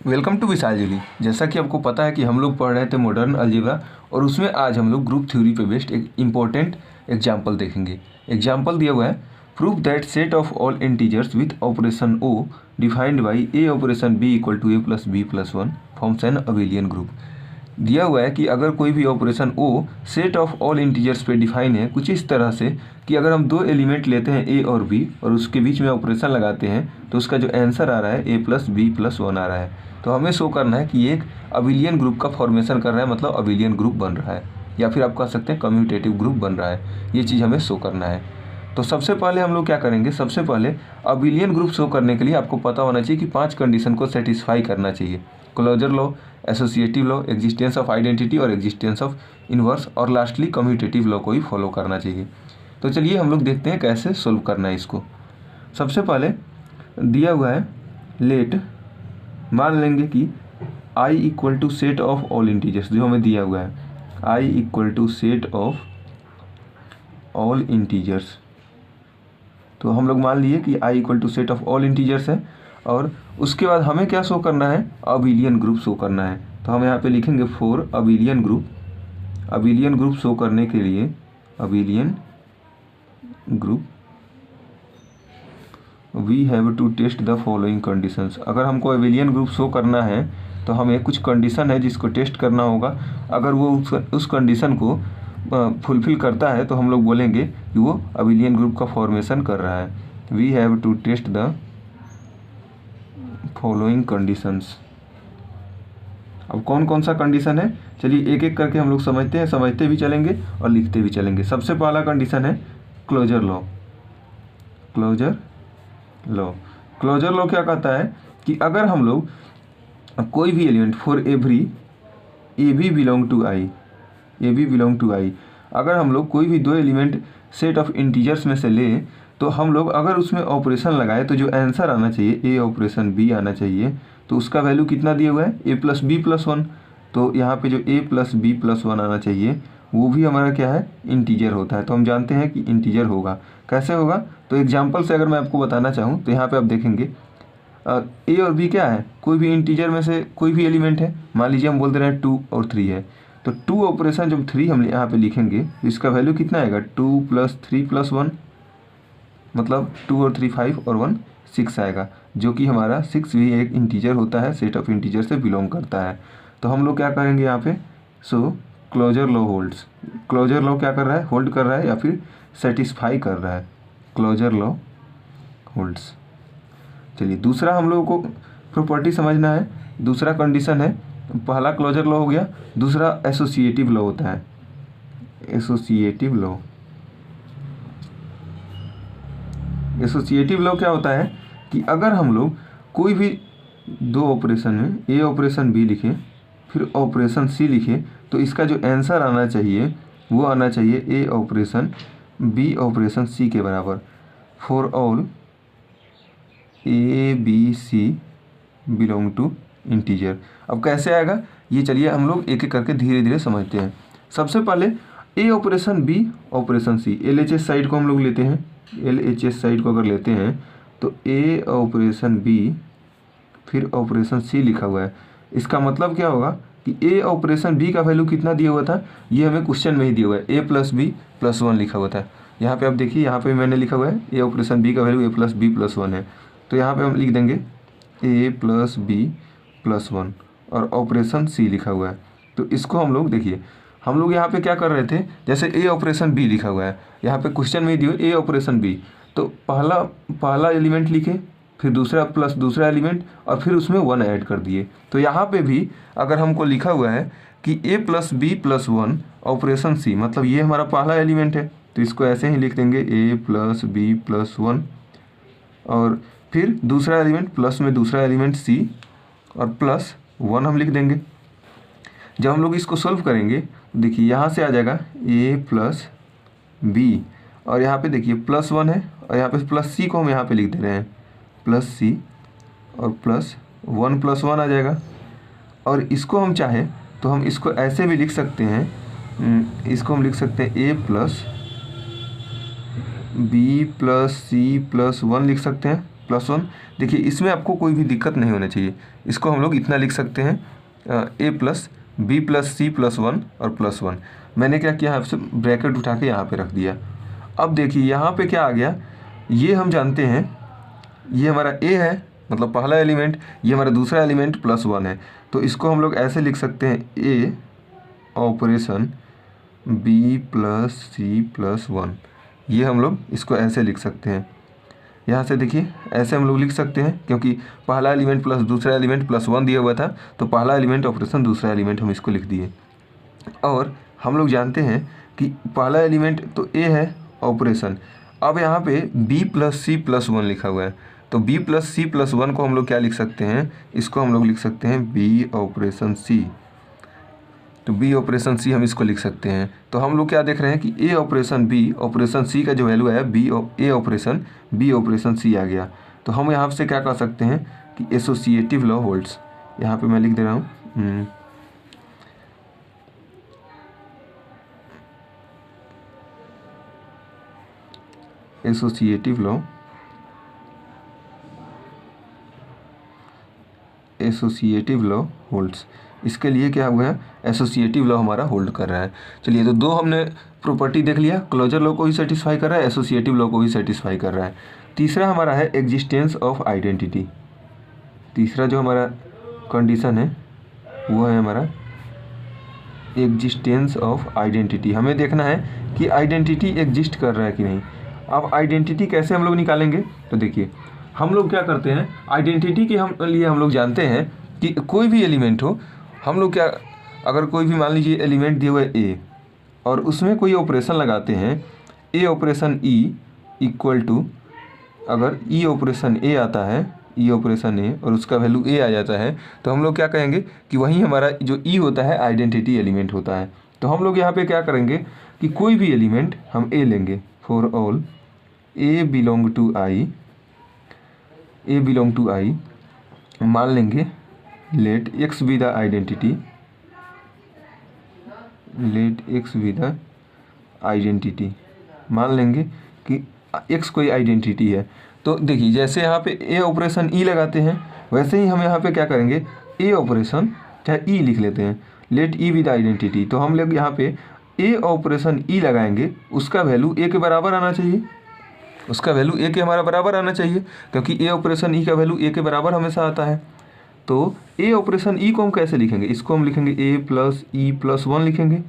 Welcome to विशाल जूली। जैसा कि आपको पता है कि हम लोग पढ़ रहे थे मॉडर्न अलजेब्रा और उसमें आज हम लोग ग्रुप थ्योरी पे बेस्ड एक इम्पोर्टेंट एग्जाम्पल देखेंगे। एग्जाम्पल दिया हुआ है, prove that set of all integers with operation O defined by A operation B equal to A plus B plus one forms an abelian group. दिया हुआ है कि अगर कोई भी operation O set of all integers पे define है कुछ इस तरह से कि अगर हम दो एलिमेंट लेते हैं ए और बी और उसके बीच में ऑपरेशन लगाते हैं तो उसका जो आंसर आ रहा है ए प्लस बी प्लस वन आ रहा है। तो हमें शो करना है कि ये एक अबेलियन ग्रुप का फॉर्मेशन कर रहा है, मतलब अबेलियन ग्रुप बन रहा है, या फिर आप कह सकते हैं कम्यूटेटिव ग्रुप बन रहा है। ये चीज़ हमें शो करना है। तो सबसे पहले हम लोग क्या करेंगे, सबसे पहले अबेलियन ग्रुप शो करने के लिए आपको पता होना चाहिए कि 5 कंडीशन को सेटिस्फाई करना चाहिए। Closure law, associative law, existence of identity और एग्जिस्टेंस ऑफ इनवर्स, और लास्टली कम्यूटेटिव लॉ को ही फॉलो करना चाहिए। तो चलिए हम लोग देखते हैं कैसे सोल्व करना है इसको। सबसे पहले दिया हुआ है लेट, मान लेंगे कि i equal to set of all integers, जो हमें दिया हुआ है i equal to set of all integers. तो हम लोग मान लिए कि i equal to set of all integers है और उसके बाद हमें क्या शो करना है, अबेलियन ग्रुप शो करना है। तो हम यहाँ पे लिखेंगे for abelian group. Abelian group show करने के लिए abelian group we have to test the following conditions. अगर हमको अबेलियन ग्रुप शो करना है तो हमें कुछ कंडीशन है जिसको टेस्ट करना होगा। अगर वो उस कंडीशन को फुलफिल करता है तो हम लोग बोलेंगे कि वो अबेलियन ग्रुप का फॉर्मेशन कर रहा है। We have to test the following conditions. अब कौन कौन सा कंडीशन है, चलिए एक एक करके हम लोग समझते हैं, समझते भी चलेंगे और लिखते भी चलेंगे। सबसे पहला कंडीशन है closure law. Closure law, closure law क्या कहता है कि अगर हम लोग कोई भी element for every a b belong to I, a b belong to I, अगर हम लोग कोई भी दो एलिमेंट सेट ऑफ इंटीजर्स में से लें तो हम लोग अगर उसमें ऑपरेशन लगाए तो जो आंसर आना चाहिए ए ऑपरेशन बी आना चाहिए। तो उसका वैल्यू कितना दिया हुआ है, ए प्लस बी प्लस वन। तो यहाँ पे जो ए प्लस बी प्लस वन आना चाहिए वो भी हमारा क्या है, इंटीजर होता है। तो हम जानते हैं कि इंटीजर होगा। कैसे होगा, तो एग्जांपल से अगर मैं आपको बताना चाहूँ तो यहाँ पे आप देखेंगे ए और बी क्या है, कोई भी इंटीजर में से कोई भी एलिमेंट है। मान लीजिए हम बोल दे रहे हैं 2 और 3 है, तो 2 ऑपरेशन जब 3 हम यहाँ पे लिखेंगे तो इसका वैल्यू कितना आएगा, 2 प्लस 3 प्लस 1, मतलब 2 और 3 5 और 1 6 आएगा, जो कि हमारा 6 भी एक इंटीजर होता है, सेट ऑफ इंटीजर से बिलोंग करता है। तो हम लोग क्या करेंगे यहाँ पे, so closure law holds. Closure law क्या कर रहा है, होल्ड कर रहा है या फिर सेटिस्फाई कर रहा है, क्लोजर लॉ होल्ड्स। चलिए दूसरा हम लोगों को प्रॉपर्टी समझना है। दूसरा कंडीशन है, पहला क्लोजर लॉ हो गया, दूसरा एसोसिएटिव लॉ होता है। एसोसिएटिव लॉ, एसोसिएटिव लॉ क्या होता है कि अगर हम लोग कोई भी दो ऑपरेशन में ए ऑपरेशन बी लिखें फिर ऑपरेशन सी लिखें तो इसका जो आंसर आना चाहिए वो आना चाहिए A operation B operation C के बराबर, for all A B C belong to integer. अब कैसे आएगा ये, चलिए हम लोग एक एक करके धीरे धीरे समझते हैं। सबसे पहले ए ऑपरेशन बी ऑपरेशन सी, एल एच एस साइड को हम लोग लेते हैं। एल एच एस साइड को अगर लेते हैं तो ए ऑपरेशन बी फिर ऑपरेशन सी लिखा हुआ है। इसका मतलब क्या होगा कि ए ऑपरेशन बी का वैल्यू कितना दिया हुआ था, ये हमें क्वेश्चन में ही दिया हुआ है, ए प्लस बी प्लस वन लिखा हुआ था। यहाँ पे आप देखिए, यहाँ पे मैंने लिखा हुआ है ए ऑपरेशन बी का वैल्यू ए प्लस बी प्लस वन है। तो यहाँ पे हम लिख देंगे ए प्लस बी प्लस वन और ऑपरेशन सी लिखा हुआ है। तो इसको हम लोग देखिए, हम लोग यहाँ पे क्या कर रहे थे, जैसे ए ऑपरेशन बी लिखा हुआ है, यहाँ पे क्वेश्चन में ही दिया ए ऑपरेशन बी, तो पहला एलिमेंट लिखे फिर दूसरा प्लस दूसरा एलिमेंट और फिर उसमें 1 ऐड कर दिए। तो यहाँ पे भी अगर हमको लिखा हुआ है कि a plus B plus one operation c, मतलब ये हमारा पहला एलिमेंट है, तो इसको ऐसे ही लिख देंगे ए प्लस बी प्लस वन और फिर दूसरा एलिमेंट प्लस में दूसरा एलिमेंट सी और प्लस 1 हम लिख देंगे। जब हम लोग इसको सोल्व करेंगे तो देखिए यहाँ से आ जाएगा ए प्लस बी और यहाँ पे देखिए प्लस 1 है और यहाँ पे प्लस सी को हम यहाँ पे लिख दे रहे हैं, प्लस सी और प्लस 1 प्लस 1 आ जाएगा। और इसको हम चाहें तो हम इसको ऐसे भी लिख सकते हैं, इसको हम लिख सकते हैं a plus B plus C plus 1 लिख सकते हैं, +1। देखिए इसमें आपको कोई भी दिक्कत नहीं होना चाहिए। इसको हम लोग इतना लिख सकते हैं a plus B plus C plus 1 और +1। मैंने क्या किया, आपसे ब्रैकेट उठा के यहाँ पे रख दिया। अब देखिए यहाँ पे क्या आ गया, ये हम जानते हैं ये हमारा a है, मतलब पहला एलिमेंट, ये हमारा दूसरा एलिमेंट +1 है। तो इसको हम लोग ऐसे लिख सकते हैं a operation b plus C plus 1। ये हम लोग इसको ऐसे लिख सकते हैं। यहाँ से देखिए ऐसे हम लोग लिख सकते हैं, क्योंकि पहला एलिमेंट प्लस दूसरा एलिमेंट +1 दिया हुआ था, तो पहला एलिमेंट ऑपरेशन दूसरा एलिमेंट हम इसको लिख दिए। और हम लोग जानते हैं कि पहला एलिमेंट तो a है ऑपरेशन। अब यहाँ पे b प्लस सी प्लस 1 लिखा हुआ है, तो b प्लस सी प्लस 1 को हम लोग क्या लिख सकते हैं, इसको हम लोग लिख सकते हैं b ऑपरेशन सी। तो b ऑपरेशन सी हम इसको लिख सकते हैं। तो हम लोग क्या देख रहे हैं कि a operation b operation C का जो वैल्यू है a operation b operation C आ गया। तो हम यहाँ से क्या कर सकते हैं कि एसोसिएटिव लॉ होल्ड्स। यहाँ पे मैं लिख दे रहा हूँ एसोसिएटिव लॉ होल्ड्स। इसके लिए क्या हुआ है, एसोसिएटिव लॉ हमारा होल्ड कर रहा है। चलिए, तो दो हमने प्रॉपर्टी देख लिया, क्लोजर लॉ को ही सेटिस्फाई कर रहा है, एसोसिएटिव लॉ को ही सेटिस्फाई कर रहा है। तीसरा हमारा है एग्जिस्टेंस ऑफ आइडेंटिटी। तीसरा जो हमारा कंडीशन है वो है हमारा एग्जिस्टेंस ऑफ आइडेंटिटी। हमें देखना है कि आइडेंटिटी एग्जिस्ट कर रहा है कि नहीं। अब आइडेंटिटी कैसे हम लोग निकालेंगे, तो देखिए हम लोग क्या करते हैं, आइडेंटिटी के लिए हम लोग जानते हैं कि कोई भी एलिमेंट हो, हम लोग क्या, अगर कोई भी मान लीजिए एलिमेंट दिया हुआ है ए और उसमें कोई ऑपरेशन लगाते हैं, ए ऑपरेशन ई इक्वल टू, अगर ई ऑपरेशन ए आता है, ई ऑपरेशन ए और उसका वैल्यू ए आ जाता है, तो हम लोग क्या कहेंगे कि वही हमारा जो ई होता है आइडेंटिटी एलिमेंट होता है। तो हम लोग यहाँ पे क्या करेंगे कि कोई भी एलिमेंट हम ए लेंगे, for all a belong to I, मान लेंगे let x be the identity, मान लेंगे कि एक्स कोई आइडेंटिटी है। तो देखिए जैसे यहाँ पे ए ऑपरेशन ई लगाते हैं, वैसे ही हम यहाँ पे क्या करेंगे, ए ऑपरेशन चाहे ई लिख लेते हैं, लेट ई विद आइडेंटिटी। तो हम लोग यहाँ पे ए ऑपरेशन ई लगाएंगे, उसका वैल्यू ए के बराबर आना चाहिए, उसका वैल्यू ए के हमारा बराबर आना चाहिए, क्योंकि ए ऑपरेशन ई का वैल्यू ए के बराबर हमेशा आता है। तो ए ऑपरेशन ई को हम कैसे लिखेंगे, इसको हम लिखेंगे ए प्लस ई प्लस 1 लिखेंगे।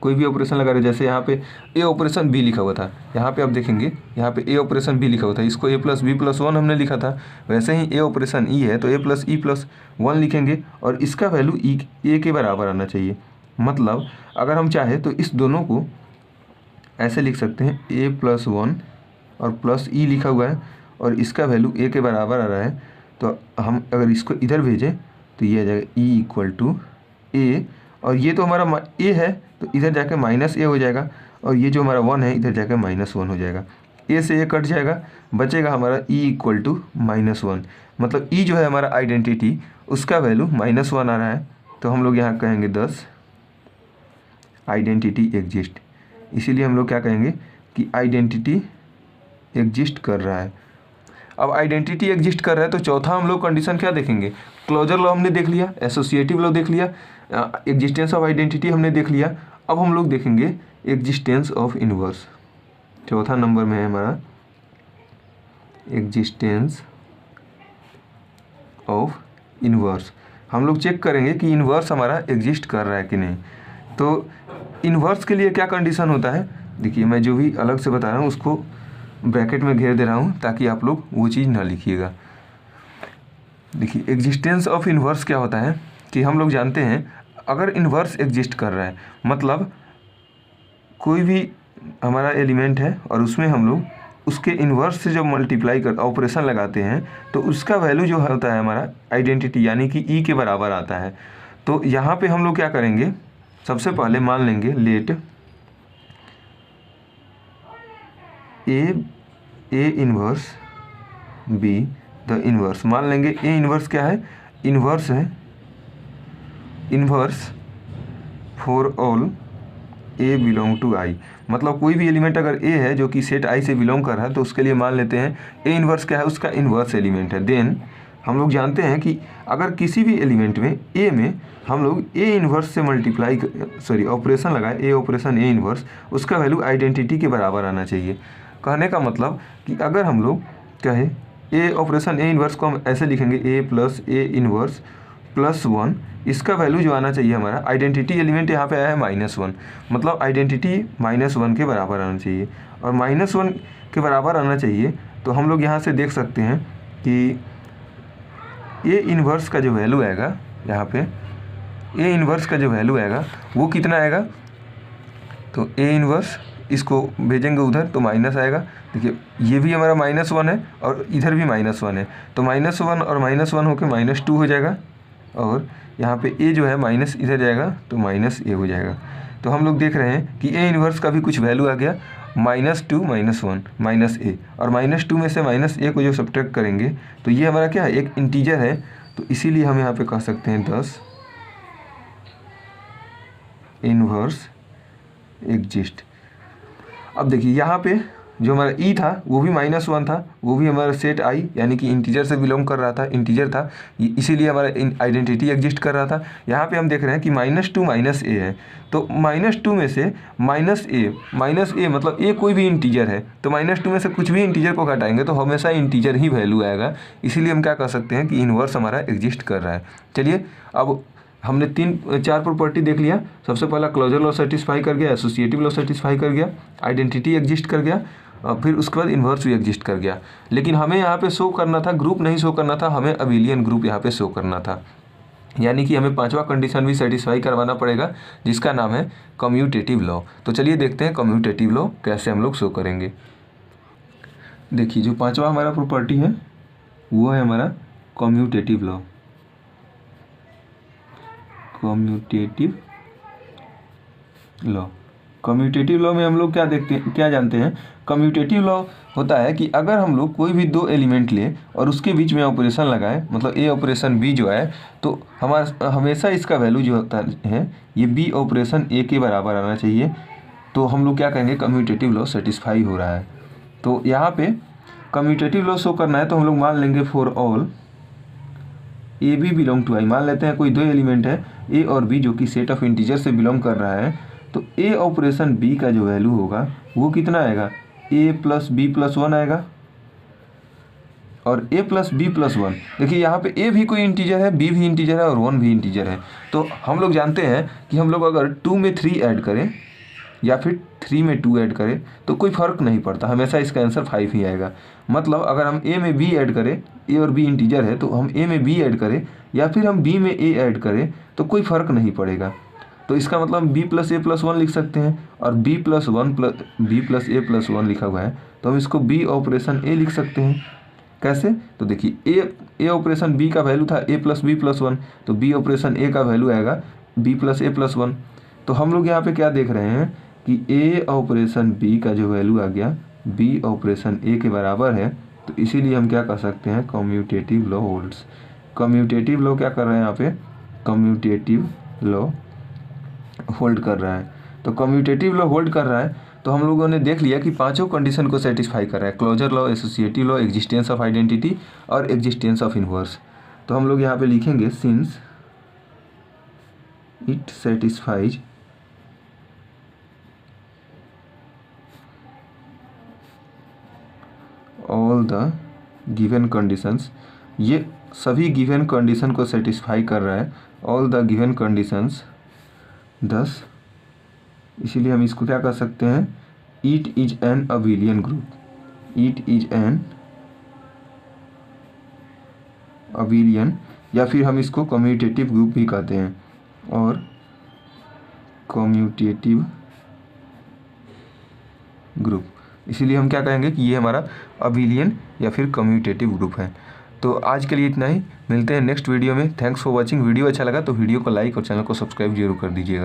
कोई भी ऑपरेशन लगा रहे, जैसे यहाँ पे ए ऑपरेशन बी लिखा हुआ था, यहाँ पे आप देखेंगे यहाँ पे ए ऑपरेशन बी लिखा हुआ था, इसको ए प्लस बी प्लस 1 हमने लिखा था। वैसे ही ए ऑपरेशन ई है तो ए प्लस ई प्लस 1 लिखेंगे और इसका वैल्यू ई ए के बराबर आना चाहिए। मतलब अगर हम चाहें तो इस दोनों को ऐसे लिख सकते हैं, ए प्लस 1 और प्लस ई लिखा हुआ है और इसका वैल्यू ए के बराबर आ रहा है। तो हम अगर इसको इधर भेजें तो ये आ जाएगा ई इक्वल टू ए, और ये तो हमारा ए है तो इधर जाकर माइनस ए हो जाएगा, और ये जो हमारा 1 है इधर जाकर -1 हो जाएगा। ए से ए कट जाएगा, बचेगा हमारा ई इक्वल टू -1। मतलब ई जो है हमारा आइडेंटिटी, उसका वैल्यू -1 आ रहा है। तो हम लोग यहाँ कहेंगे 10 आइडेंटिटी एग्जिस्ट। इसीलिए हम लोग क्या कहेंगे कि आइडेंटिटी एग्जिस्ट कर रहा है। अब आइडेंटिटी एग्जिस्ट कर रहा है तो चौथा हम लोग कंडीशन क्या देखेंगे, क्लोजर लॉ हमने देख लिया, एसोसिएटिव लॉ देख लिया, एग्जिस्टेंस ऑफ आइडेंटिटी हमने देख लिया। अब हम लोग देखेंगे एग्जिस्टेंस ऑफ इन्वर्स। चौथा नंबर में है हमारा एग्जिस्टेंस ऑफ इन्वर्स। हम लोग चेक करेंगे कि इन्वर्स हमारा एग्जिस्ट कर रहा है कि नहीं। तो इन्वर्स के लिए क्या कंडीशन होता है, देखिए मैं जो भी अलग से बता रहा हूँ उसको ब्रैकेट में घेर दे रहा हूँ ताकि आप लोग वो चीज़ ना लिखिएगा। देखिए एग्जिस्टेंस ऑफ इन्वर्स क्या होता है कि हम लोग जानते हैं अगर इन्वर्स एग्जिस्ट कर रहा है, मतलब कोई भी हमारा एलिमेंट है और उसमें हम लोग उसके इन्वर्स से जब मल्टीप्लाई कर ऑपरेशन लगाते हैं तो उसका वैल्यू जो होता है हमारा आइडेंटिटी यानी कि ई के बराबर आता है। तो यहाँ पे हम लोग क्या करेंगे, सबसे पहले मान लेंगे let a inverse be the inverse. मान लेंगे ए इन्वर्स क्या है, इन्वर्स है, inverse for all a belong to I, मतलब कोई भी एलिमेंट अगर ए है जो कि सेट आई से बिलोंग कर रहा है तो उसके लिए मान लेते हैं ए इन्वर्स क्या है, उसका इन्वर्स एलिमेंट है। देन हम लोग जानते हैं कि अगर किसी भी एलिमेंट में ए में हम लोग ए इन्वर्स से ऑपरेशन लगाए, ए ऑपरेशन ए इन्वर्स, उसका वैल्यू आइडेंटिटी के बराबर आना चाहिए। कहने का मतलब कि अगर हम लोग कहें ए ऑपरेशन ए इन्वर्स को हम ऐसे लिखेंगे ए प्लस ए इन्वर्स प्लस 1, इसका वैल्यू जो आना चाहिए हमारा आइडेंटिटी एलिमेंट यहाँ पे आया है -1, मतलब आइडेंटिटी -1 के बराबर आना चाहिए। और -1 के बराबर आना चाहिए तो हम लोग यहाँ से देख सकते हैं कि ए इन्वर्स का जो वैल्यू आएगा, यहाँ पे ए इन्वर्स का जो वैल्यू आएगा वो कितना आएगा, तो ए इन्वर्स इसको भेजेंगे उधर तो माइनस आएगा। देखिए ये भी हमारा -1 है और इधर भी -1 है, तो -1 और -1 होकर -2 हो जाएगा, और यहाँ पे ए जो है माइनस इधर जाएगा तो -a हो जाएगा। तो हम लोग देख रहे हैं कि ए इन्वर्स का भी कुछ वैल्यू आ गया, -2 -1 -a, और -2 में से -a को जो सब्ट्रैक्ट करेंगे तो ये हमारा क्या है, एक इंटीजर है, तो इसीलिए हम यहाँ पे कह सकते हैं 10 इन्वर्स एग्जिस्ट। अब देखिए यहाँ पे जो हमारा ई था वो भी -1 था, वो भी हमारा सेट आई यानी कि इंटीजर से बिलोंग कर रहा था, इंटीजर था, इसीलिए हमारा आइडेंटिटी एग्जिस्ट कर रहा था। यहाँ पे हम देख रहे हैं कि -2 -a है, तो -2 में से -a मतलब a कोई भी इंटीजर है, तो -2 में से कुछ भी इंटीजर को घटाएंगे तो हमेशा इंटीजर ही वैल्यू आएगा, इसीलिए हम क्या कह सकते हैं कि इन्वर्स हमारा एग्जिस्ट कर रहा है। चलिए अब हमने 4 प्रॉपर्टी देख लिया। सबसे पहला क्लोजर लॉ सेटिस्फाई कर गया, एसोसिएटिव लॉ सेटिस्फाई कर गया, आइडेंटिटी एग्जिस्ट कर गया, और फिर उसके बाद इन्वर्स भी एग्जिस्ट कर गया। लेकिन हमें यहाँ पे शो करना था, ग्रुप नहीं शो करना था, हमें अबिलियन ग्रुप यहाँ पे शो करना था, यानी कि हमें 5वां कंडीशन भी सेटिस्फाई करवाना पड़ेगा जिसका नाम है कम्यूटेटिव लॉ। तो चलिए देखते हैं कम्यूटेटिव लॉ कैसे हम लोग शो करेंगे। देखिए जो 5वां हमारा प्रॉपर्टी है वो है हमारा कम्यूटेटिव लॉ। कम्यूटेटिव लॉ में हम लोग क्या जानते हैं, कम्यूटेटिव लॉ होता है कि अगर हम लोग कोई भी 2 एलिमेंट लें और उसके बीच में ऑपरेशन लगाएं, मतलब ए ऑपरेशन बी जो है, तो हमारा हमेशा इसका वैल्यू जो होता है ये बी ऑपरेशन ए के बराबर आना चाहिए। तो हम लोग क्या कहेंगे, कम्यूटेटिव लॉ सेटिस्फाई हो रहा है। तो यहाँ पे कम्यूटेटिव लॉ शो करना है तो हम लोग मान लेंगे for all A b belong to I, मान लेते हैं कोई 2 एलिमेंट है ए और बी जो कि सेट ऑफ इंटीजर से बिलोंग कर रहा है, तो ए ऑपरेशन बी का जो वैल्यू होगा वो कितना आएगा, ए प्लस बी प्लस 1 आएगा, और ए प्लस बी प्लस 1। देखिए यहाँ पे ए भी कोई इंटीजर है, बी भी इंटीजर है और 1 भी इंटीजर है। तो हम लोग जानते हैं कि हम लोग अगर 2 में 3 ऐड करें या फिर 3 में 2 ऐड करें तो कोई फ़र्क नहीं पड़ता, हमेशा इसका आंसर 5 ही आएगा। मतलब अगर हम ए में बी ऐड करें, ए और बी इंटीजर है, तो हम ए में बी ऐड करें या फिर हम बी में ए ऐड करें तो कोई फ़र्क नहीं पड़ेगा। तो इसका मतलब बी प्लस ए प्लस 1 लिख सकते हैं, और बी प्लस ए प्लस 1 लिखा हुआ है तो हम इसको बी ऑपरेशन ए लिख सकते हैं। कैसे, तो देखिए ए ऑपरेशन बी का वैल्यू था ए प्लस बी प्लस 1, तो बी ऑपरेशन ए का वैल्यू आएगा बी प्लस ए प्लस 1। तो हम लोग यहाँ पे क्या देख रहे हैं कि ए ऑपरेशन बी का जो वैल्यू आ गया बी ऑपरेशन ए के बराबर है, तो इसीलिए हम क्या कर सकते हैं, commutative law holds. Commutative law क्या कर रहे हैं यहाँ पे, कम्यूटेटिव लॉ होल्ड कर रहा है। तो कम्यूटेटिव लॉ होल्ड कर रहा है तो हम लोगों ने देख लिया कि 5 कंडीशन को सेटिस्फाई कर रहा है, closure law, associative law, existence of identity और एग्जिस्टेंस ऑफ इन्वर्स। तो हम लोग यहाँ पे लिखेंगे since it satisfies all the given conditions, ये सभी गिवन कंडीशन को सेटिस्फाई कर रहा है, all the given conditions, thus इसीलिए हम इसको क्या कर सकते हैं, it is an abelian group, it is an abelian, या फिर हम इसको कम्यूटेटिव ग्रुप भी कहते हैं, और कम्यूटेटिव ग्रुप, इसीलिए हम क्या कहेंगे कि ये हमारा अबिलियन या फिर कम्यूटेटिव ग्रुप है। तो आज के लिए इतना ही, मिलते हैं नेक्स्ट वीडियो में। Thanks for watching. वीडियो अच्छा लगा तो वीडियो को लाइक और चैनल को सब्सक्राइब जरूर कर दीजिएगा।